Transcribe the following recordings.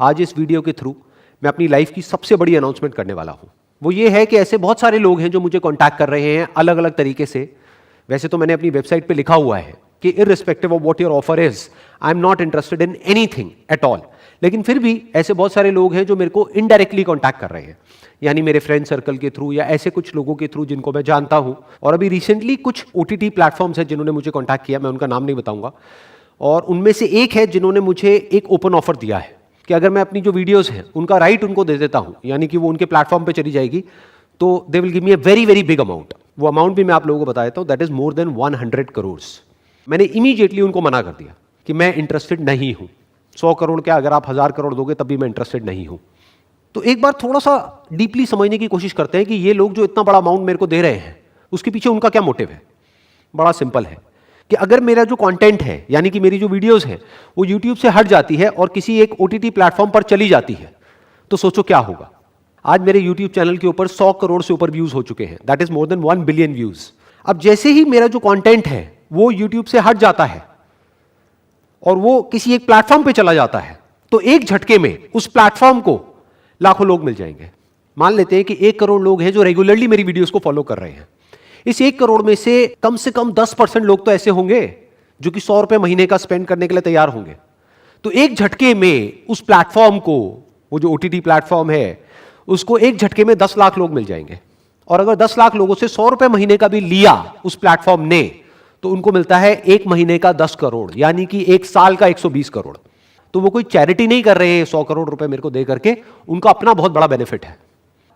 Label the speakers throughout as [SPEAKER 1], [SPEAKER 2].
[SPEAKER 1] आज इस वीडियो के थ्रू मैं अपनी लाइफ की सबसे बड़ी अनाउंसमेंट करने वाला हूं। वो ये है कि ऐसे बहुत सारे लोग हैं जो मुझे कांटेक्ट कर रहे हैं अलग अलग तरीके से। वैसे तो मैंने अपनी वेबसाइट पे लिखा हुआ है कि irrespective of what your offer is, I am not interested in anything at all. लेकिन फिर भी ऐसे बहुत सारे लोग हैं जो मेरे को इनडायरेक्टली कांटेक्ट कर रहे हैं, यानी मेरे फ्रेंड सर्कल के थ्रू या ऐसे कुछ लोगों के थ्रू जिनको मैं जानता हूं। और अभी रिसेंटली कुछ OTT प्लेटफॉर्म्स हैं जिन्होंने मुझे कांटेक्ट किया, मैं उनका नाम नहीं बताऊंगा। और उनमें से एक है जिन्होंने मुझे एक ओपन ऑफर दिया है कि अगर मैं अपनी जो वीडियोस हैं उनका राइट उनको दे देता हूं, यानी कि वो उनके प्लेटफॉर्म पे चली जाएगी, तो they will give me a very very big amount. वो अमाउंट भी मैं आप लोगों को बता देता हूं, that is more than 100 crore. मैंने इमीडिएटली उनको मना कर दिया कि मैं इंटरेस्टेड नहीं हूं। 100 करोड़ क्या, अगर आप 1000 करोड़ दोगे तब भी मैं इंटरेस्टेड नहीं हूं। तो एक बार थोड़ा सा डीपली समझने की कोशिश करते हैं कि ये लोग जो इतना बड़ा अमाउंट मेरे को दे रहे हैं उसके पीछे उनका क्या मोटिव है। बड़ा सिंपल है कि अगर मेरा जो कंटेंट है, यानी कि मेरी जो वीडियोस हैं, वो यूट्यूब से हट जाती है और किसी एक OTT प्लेटफॉर्म पर चली जाती है, तो सोचो क्या होगा। आज मेरे यूट्यूब चैनल के ऊपर 100 करोड़ से ऊपर व्यूज हो चुके हैं, that is more than 1 billion views. अब जैसे ही मेरा जो कंटेंट है वो यूट्यूब से हट जाता है और वो किसी एक प्लेटफॉर्म पे चला जाता है, तो एक झटके में उस प्लेटफॉर्म को लाखों लोग मिल जाएंगे। मान लेते हैं कि 1 करोड़ लोग हैं जो रेगुलरली मेरी वीडियोस को फॉलो कर रहे हैं। इस 1 करोड़ में से कम 10% लोग तो ऐसे होंगे जो कि 100 रुपए महीने का स्पेंड करने के लिए तैयार होंगे। तो एक झटके में उस प्लेटफॉर्म को, वो जो OTT प्लेटफॉर्म है, उसको एक झटके में 10 लाख लोग मिल जाएंगे। और अगर 10 लाख लोगों से 100 रुपए महीने का भी लिया उस प्लेटफॉर्म ने, तो उनको मिलता है एक महीने का 10 करोड़, यानी कि एक साल का 120 करोड़। तो वो कोई चैरिटी नहीं कर रहे हैं 100 करोड़ रुपए मेरे को दे करके, उनका अपना बहुत बड़ा बेनिफिट है।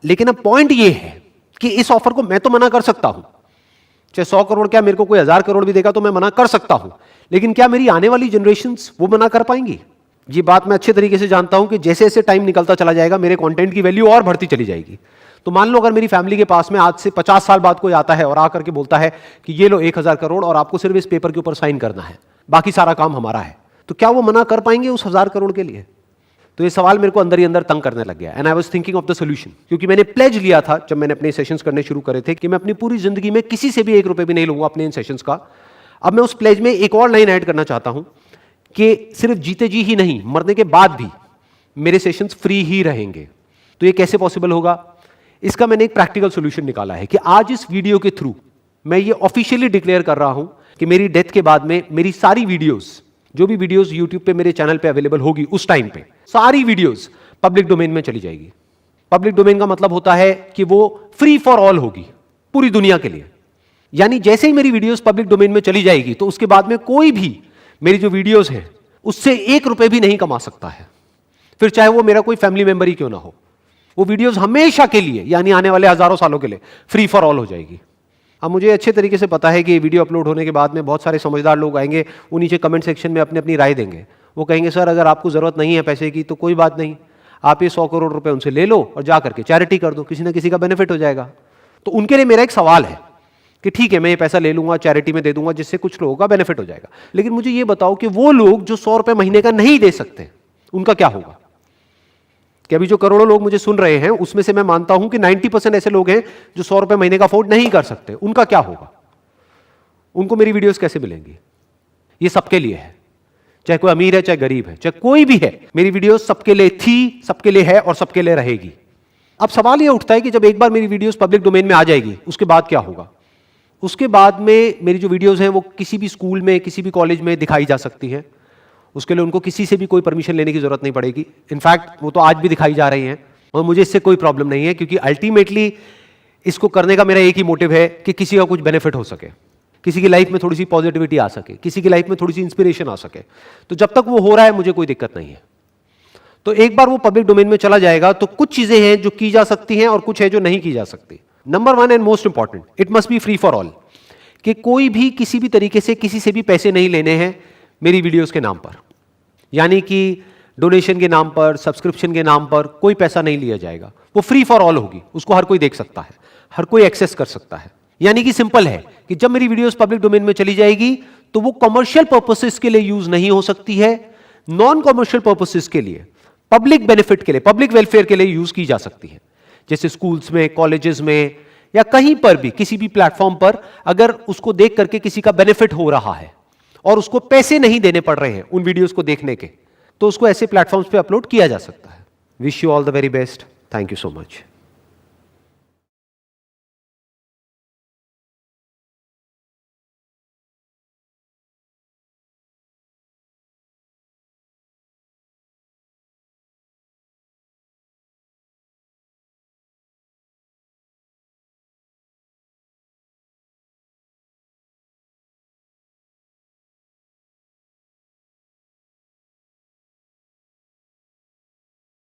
[SPEAKER 1] लेकिन अब पॉइंट ये है कि इस ऑफर को मैं तो मना कर सकता हूं, चाहे 100 करोड़ क्या, मेरे को कोई 1000 करोड़ भी देगा तो मैं मना कर सकता हूं। लेकिन क्या मेरी आने वाली जनरेशंस वो मना कर पाएंगी? ये बात मैं अच्छे तरीके से जानता हूं कि जैसे जैसे टाइम निकलता चला जाएगा मेरे कंटेंट की वैल्यू और बढ़ती चली जाएगी। तो मान लो अगर मेरी फैमिली के पास में आज से 50 साल बाद कोई आता है और आकर के बोलता है कि ये लो 1000 करोड़ और आपको सिर्फ इस पेपर के ऊपर साइन करना है, बाकी सारा काम हमारा है, तो क्या वो मना कर पाएंगे उस 1000 करोड़ के लिए? तो ये सवाल मेरे को अंदर ही अंदर तंग करने लग गया। And I was thinking of the solution, क्योंकि मैंने प्लेज लिया था जब मैंने अपने सेशंस करने शुरू करे थे कि मैं अपनी पूरी जिंदगी में किसी से भी 1 रुपए भी नहीं लूंगा अपने इन सेशंस का। अब मैं उस प्लेज में एक और लाइन ऐड करना चाहता हूं कि सिर्फ जीते जी ही नहीं, मरने के बाद भी मेरे सेशंस फ्री ही रहेंगे। तो ये कैसे पॉसिबल होगा? इसका मैंने एक प्रैक्टिकल सॉल्यूशन निकाला है कि आज इस वीडियो के थ्रू मैं ये ऑफिशियली डिक्लेयर कर रहा हूं कि मेरी डेथ के बाद में मेरी सारी वीडियोस, जो भी वीडियोस यूट्यूब पे मेरे चैनल पे अवेलेबल होगी उस टाइम पे, सारी वीडियोस पब्लिक डोमेन में चली जाएगी। पब्लिक डोमेन का मतलब होता है कि वो फ्री फॉर ऑल होगी, पूरी दुनिया के लिए। यानी जैसे ही मेरी वीडियोस पब्लिक डोमेन में चली जाएगी तो उसके बाद में कोई भी मेरी जो वीडियोस हैं उससे 1 रुपए भी नहीं कमा सकता है, फिर चाहे वो मेरा कोई फैमिली मेंबर ही क्यों ना हो। वो वीडियोस हमेशा के लिए, यानी आने वाले हजारों सालों के लिए फ्री फॉर ऑल हो जाएगी। अब मुझे अच्छे तरीके से पता है कि ये वीडियो अपलोड होने के बाद में बहुत सारे समझदार लोग आएंगे, वो नीचे कमेंट सेक्शन में अपनी अपनी राय देंगे। वो कहेंगे सर अगर आपको जरूरत नहीं है पैसे की तो कोई बात नहीं, आप ये 100 करोड़ रुपए उनसे ले लो और जा करके चैरिटी कर दो, किसी ना किसी का बेनिफिट हो जाएगा। तो उनके लिए मेरा एक सवाल है कि ठीक है मैं ये पैसा ले लूंगा, चैरिटी में दे दूंगा, जिससे कुछ लोगों का बेनिफिट हो जाएगा। लेकिन मुझे ये बताओ कि वो लोग जो 100 रुपए महीने का नहीं दे सकते, उनका क्या होगा? कि अभी जो करोड़ों लोग मुझे सुन रहे हैं उसमें से मैं मानता हूं कि 90% ऐसे लोग हैं जो 100 रुपए महीने का अफोर्ड नहीं कर सकते, उनका क्या होगा? उनको मेरी वीडियोस कैसे मिलेंगी? ये सबके लिए है, चाहे कोई अमीर है चाहे गरीब है, चाहे कोई भी है, मेरी वीडियोस सबके लिए थी, सबके लिए है और सबके लिए रहेगी। अब सवाल यह उठता है कि जब एक बार मेरी वीडियोस पब्लिक डोमेन में आ जाएगी उसके बाद क्या होगा? उसके बाद में मेरी जो वीडियोस हैं वो किसी भी स्कूल में, किसी भी कॉलेज में दिखाई जा सकती है। उसके लिए उनको किसी से भी कोई परमिशन लेने की जरूरत नहीं पड़ेगी। इनफैक्ट वो तो आज भी दिखाई जा रही हैं और मुझे इससे कोई प्रॉब्लम नहीं है, क्योंकि अल्टीमेटली इसको करने का मेरा एक ही मोटिव है कि किसी का कुछ बेनिफिट हो सके, किसी की लाइफ में थोड़ी सी पॉजिटिविटी आ सके, किसी की लाइफ में थोड़ी सी इंस्पिरेशन आ सके। तो जब तक वो हो रहा है मुझे कोई दिक्कत नहीं है। तो एक बार वो पब्लिक डोमेन में चला जाएगा तो कुछ चीजें हैं जो की जा सकती हैं और कुछ है जो नहीं की जा सकती। Number 1 and most important, it must be free for all, कि कोई भी किसी भी तरीके से किसी से भी पैसे नहीं लेने हैं मेरी वीडियोस के नाम पर। यानी कि डोनेशन के नाम पर, सब्सक्रिप्शन के नाम पर कोई पैसा नहीं लिया जाएगा। वो फ्री फॉर ऑल होगी, उसको हर कोई देख सकता है, हर कोई एक्सेस कर सकता है। यानी कि सिंपल है कि जब मेरी वीडियोस पब्लिक डोमेन में चली जाएगी तो वो कमर्शियल पर्पसेस के लिए यूज नहीं हो सकती है, नॉन कमर्शियल पर्पसेस के लिए, पब्लिक बेनिफिट के लिए, पब्लिक वेलफेयर के लिए यूज की जा सकती है। जैसे स्कूल्स में, कॉलेजेस में या कहीं पर भी, किसी भी प्लेटफॉर्म पर अगर उसको देख करके किसी का बेनिफिट हो रहा है और उसको पैसे नहीं देने पड़ रहे हैं उन वीडियोस को देखने के, तो उसको ऐसे प्लेटफॉर्म्स पे अपलोड किया जा सकता है। Wish you all the very best. Thank you so much.